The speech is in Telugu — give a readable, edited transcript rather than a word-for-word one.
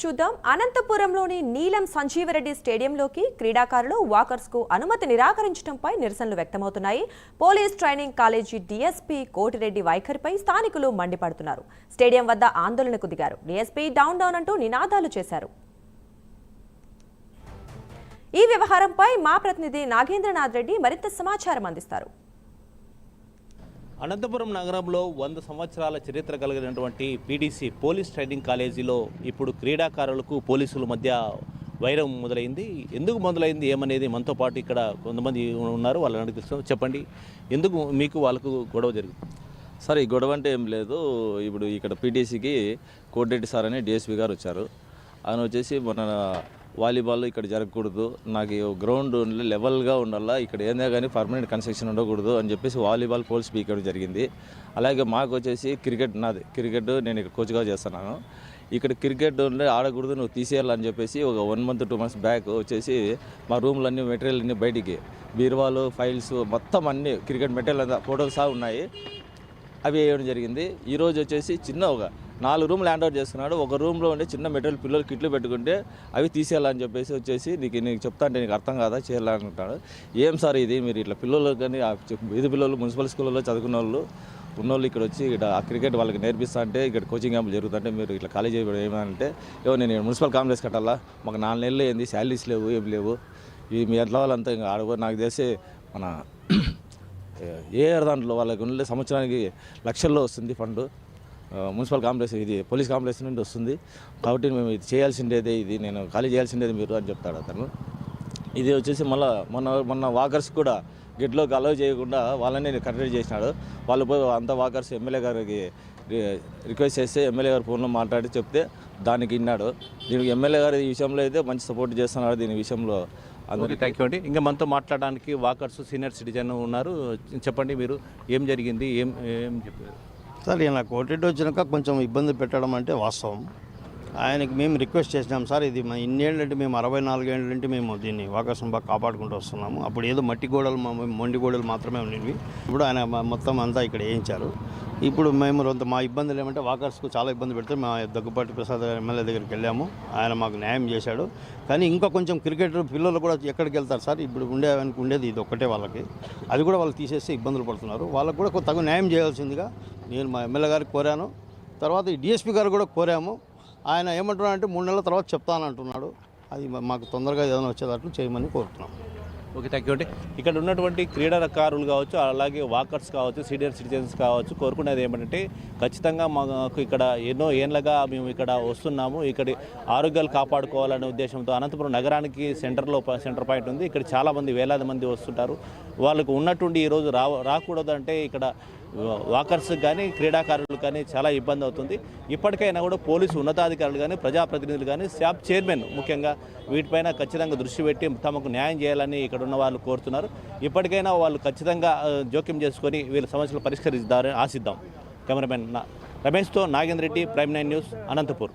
చూద్దాం. అనంతపురంలోని నీలం సంజీవరెడ్డి స్టేడియంలోకి క్రీడాకారులు వాకర్స్ కు అనుమతి నిరాకరించడంపై నిరసనలు వ్యక్తమవుతున్నాయి. Police training college DSP Kotireddy వైఖరిపై స్థానికులు మండిపడుతున్నారు. స్టేడియం వద్ద ఆందోళనకు దిగారు. డీఎస్పీ డౌన్ డౌన్ అంటూ నినాదాలు చేశారు. ఈ వ్యవహారంపై మా ప్రతినిధి నాగేంద్రనాథ్ రెడ్డి మరింత సమాచారం అందిస్తారు. అనంతపురం నగరంలో 100 సంవత్సరాల చరిత్ర కలిగినటువంటి పీడీసీ పోలీస్ ట్రైనింగ్ కాలేజీలో ఇప్పుడు క్రీడాకారులకు పోలీసుల మధ్య వైరం మొదలైంది. ఎందుకు మొదలైంది ఏమనేది మనతో పాటు ఇక్కడ కొంతమంది ఉన్నారు, వాళ్ళని అడిగి తెలుసుకుందాం. చెప్పండి, ఎందుకు మీకు వాళ్ళకు గొడవ జరిగింది? సార్, ఈ గొడవ అంటే ఏం లేదు. ఇప్పుడు ఇక్కడ పీటీసీకి కోటిరెడ్డి సార్ అని డిఎస్పీ గారు వచ్చారు. ఆయన వచ్చేసి మన వాలీబాల్ ఇక్కడ జరగకూడదు, నాకు గ్రౌండ్ లెవెల్గా ఉండాలా, ఇక్కడ ఏందే కానీ పర్మనెంట్ కన్స్ట్రక్షన్ ఉండకూడదు అని చెప్పేసి వాలీబాల్ పోల్ స్పీకర్ జరిగింది. అలాగే మాకు వచ్చేసి క్రికెట్ నేను ఇక్కడ కోచ్గా చేస్తున్నాను. ఇక్కడ క్రికెట్ ఆడకూడదు, నువ్వు తీసేయాలని చెప్పేసి ఒక 1 month 2 months బ్యాక్ వచ్చేసి మా రూమ్లన్నీ మెటీరియల్ అన్నీ బయటికి బీరువాలు ఫైల్స్ మొత్తం అన్నీ క్రికెట్ మెటీరియల్ అంతా ఫోటోస్ ఉన్నాయి, అవి వేయడం జరిగింది. ఈరోజు వచ్చేసి చిన్న ఒక 4 రూమ్ ల్యాండ్ అవుట్ చేస్తున్నాడు. ఒక రూమ్లో ఉండే చిన్న మెటీరియల్ పిల్లలు కిట్లు పెట్టుకుంటే అవి తీసేయాలని చెప్పేసి వచ్చేసి నీకు చెప్తా అంటే నీకు అర్థం కాదా చేయాలనుకుంటాడు. ఏం సార్ ఇది, మీరు ఇట్లా పిల్లలు కానీ వీధి పిల్లలు మున్సిపల్ స్కూల్లో చదువుకున్న వాళ్ళు ఉన్నోళ్ళు ఇక్కడ వచ్చి ఇక్కడ ఆ క్రికెట్ వాళ్ళకి నేర్పిస్తా అంటే ఇక్కడ కోచింగ్ క్యాంపులు జరుగుతుంటే మీరు ఇట్లా కాలేజ్ ఏమంటే నేను మున్సిపల్ కాంప్లెక్స్ కట్టాలా, మాకు 4 నెలలు ఏంది, శాలరీస్ లేవు, ఏం లేవు, ఇవి మీ ఎట్లా వాళ్ళంతా ఇంకా ఆడబో నాకు తెలిసి మన దాంట్లో వాళ్ళకి ఉండే సంవత్సరానికి లక్షల్లో వస్తుంది ఫండ్. మున్సిపల్ కాంప్లెక్స్ ఇది పోలీస్ కాంప్లెక్స్ నుండి వస్తుంది కాబట్టి మేము ఇది చేయాల్సిందేదే, ఇది నేను ఖాళీ చేయాల్సిందేది మీరు అని చెప్తాడు అతను. ఇది వచ్చేసి మొన్న వాకర్స్ కూడా గెట్లోకి అలౌ చేయకుండా వాళ్ళని కంటిన్యూ చేసినాడు. వాళ్ళు పోయి అంత వాకర్స్ ఎమ్మెల్యే గారికి రిక్వెస్ట్ చేస్తే ఎమ్మెల్యే గారు ఫోన్లో మాట్లాడి చెప్తే దానికి విన్నాడు. దీనికి ఎమ్మెల్యే గారు ఈ విషయంలో అయితే మంచి సపోర్ట్ చేస్తున్నాడు. దీని విషయంలో అందరికీ థ్యాంక్ యూ అండి. ఇంకా మనతో మాట్లాడడానికి వాకర్స్ సీనియర్ సిటిజన్ ఉన్నారు. చెప్పండి, మీరు ఏం జరిగింది, ఏం చెప్పారు? సార్, ఈయన కోటిరెడ్డి వచ్చినాక కొంచెం ఇబ్బంది పెట్టడం అంటే వాస్తవం. ఆయనకి మేము రిక్వెస్ట్ చేసినాం సార్, ఇది ఇన్నేళ్ళంటే మేము 64 ఏళ్ళ నుండి మేము దీన్ని వాకర్స్ని బాగా కాపాడుకుంటూ వస్తున్నాము. అప్పుడు ఏదో మట్టి గోడలు మొండి గోడలు మాత్రమే ఉండేవి. ఇప్పుడు ఆయన మొత్తం అంతా ఇక్కడ వేయించారు. ఇప్పుడు మేము మా ఇబ్బందులు ఏమంటే వాకర్స్కు చాలా ఇబ్బంది పెడితే మా దగ్గుపాటి ప్రసాద్ ఎమ్మెల్యే దగ్గరికి వెళ్ళాము. ఆయన మాకు న్యాయం చేశాడు. కానీ ఇంకా కొంచెం క్రికెట్ పిల్లలు కూడా ఎక్కడికి వెళ్తారు సార్, ఇప్పుడు ఉండేది ఇది ఒక్కటే వాళ్ళకి, అది కూడా వాళ్ళు తీసేస్తే ఇబ్బందులు పడుతున్నారు. వాళ్ళకు కూడా తగు న్యాయం చేయాల్సిందిగా నేను మా ఎమ్మెల్యే గారికి కోరాను. తర్వాత ఈ డిఎస్పీ గారు కూడా కోరాము. ఆయన ఏమంటున్నాడు అంటే 3 నెలల తర్వాత చెప్తానంటున్నాడు. అది మాకు తొందరగా ఏదైనా వచ్చేటట్లు చేయమని కోరుతున్నాం. ఓకే, థ్యాంక్ యూ అండి. ఇక్కడ ఉన్నటువంటి క్రీడాకారులు కావచ్చు, అలాగే వాకర్స్ కావచ్చు, సీనియర్ సిటిజన్స్ కావచ్చు, కోరుకునేది ఏమంటే ఖచ్చితంగా మాకు ఇక్కడ ఎన్నో ఏళ్ళగా మేము ఇక్కడ వస్తున్నాము, ఇక్కడ ఆరోగ్యాలు కాపాడుకోవాలనే ఉద్దేశంతో అనంతపురం నగరానికి సెంటర్ పాయింట్ ఉంది. ఇక్కడ చాలామంది వేలాది మంది వస్తుంటారు. వాళ్ళకు ఉన్నట్టుండి ఈరోజు రాకూడదంటే ఇక్కడ వాకర్స్ కానీ క్రీడాకారులు కానీ చాలా ఇబ్బంది అవుతుంది. ఇప్పటికైనా కూడా పోలీసు ఉన్నతాధికారులు కానీ ప్రజాప్రతినిధులు కానీ స్టాఫ్ చైర్మన్ ముఖ్యంగా వీటిపైన ఖచ్చితంగా దృష్టి పెట్టి తమకు న్యాయం చేయాలని ఇక్కడ ఉన్న వాళ్ళు కోరుతున్నారు. ఇప్పటికైనా వాళ్ళు ఖచ్చితంగా జోక్యం చేసుకొని వీళ్ళ సమస్యలు పరిష్కరిస్తారని ఆశిద్దాం. కెమెరామెన్ రమేష్తో నాగేంద్ర రెడ్డి, ప్రైమ్ 9 న్యూస్, అనంతపూర్.